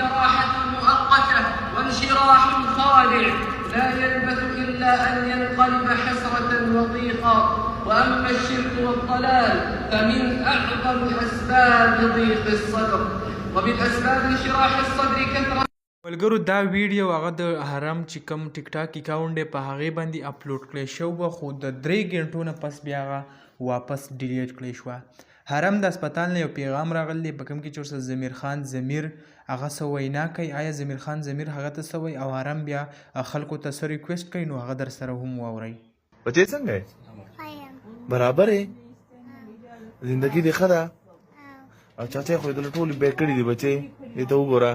جراحة مؤقتة وانشراح خادع لا يلبث إلا أن ينقلب حسرة وضيقا. وأما الشرك والضلال فمن أعظم أسباب ضيق الصدر، ومن أسباب انشراح الصدر كثرة. ملګرو دا ویډیو هغه د حرم چې کوم ټیک ټاک اکاونټ دی په هغې باندې اپلوډ کړی شوی خو د 3 غنټو نه پس بیا هغه واپس ډیلیټ کړی شوه. حرم د هسپتال نه یو پیغام راغلی دی په کوم کې چې ورسره ضمیر خان ضمیر هغه څه وینا کوي. آیا ضمیر خان ضمیر هغه ته څه وایي او حرم بیا خلکو ته څه ریکویسټ کوي نو هغه در سره هم واورئ. بچې څنګه یې؟ برابر یې؟ زندګي دې ښه ده؟ او چاچا یې خو یې دله ټولې بیټ کړي دي بچې دې ته وګوره.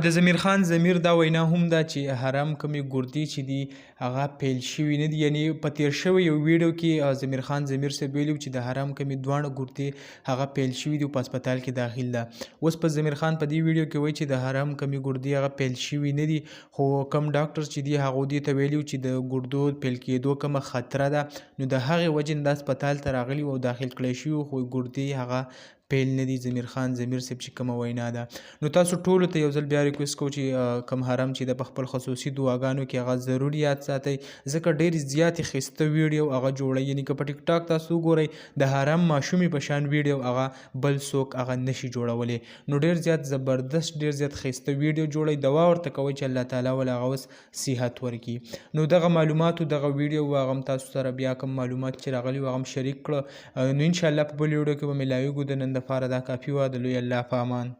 د ضمیر خان ضمیر دا وینا هم ده چې حرم کومې ګردې چې دي هغه پیل شوي نه دي. یعنې په تیر شوی یو ویډیو کې ضمیر خان ضمیر صاحب ویلي چې د حرم کومې دواړه ګردې هغه پیل شوي دي او په هسپتال کې داخل ده. اوس په ضمیر خان په دې ویډیو کې وایي چې د حرم کومې ګردې هغه پیل شوي نه دي خو کوم ډاکټر چې دي هغو دې ته ویلي چې د ګردو پیل کېدو کومه خطره ده نو د هغې وجې نه د هسپتال ته راغلي او داخل کړی شوي خو ګردې هغه پیل نه دي. ضمیر خان ضمیر صاحب چې کومه وینا ده نو تاسو ټولو ته یو ځل بیا ریکویسټ کوو چې کوم حرم چې د په خپل خصوصي دعاګانو کې هغه ضرور یاد ساتئ ځکه ډېرې زیاتې ښایسته ویډیو هغه جوړوي. یعنې که په ټیک ټاک تاسو وګورئ د حرم ماشومې په شان ویډیو هغه بل څوک هغه نشي جوړولی نو ډېر زیات زبردست ډېر زیات ښایسته ویډیو جوړوي. دعا ورته کوئ چې الله تعالی ول هغه اوس صحت ورکړي. نو دغه معلوماتو دغه ویډیو هغه هم تاسو سره بیا کوم معلومات چې راغلي هغه هم شریک کړه نو انشاءالله په بل ویډیو کې به ملاویږو. د نن دپاره دا کافي وه. د لوی الله په امان.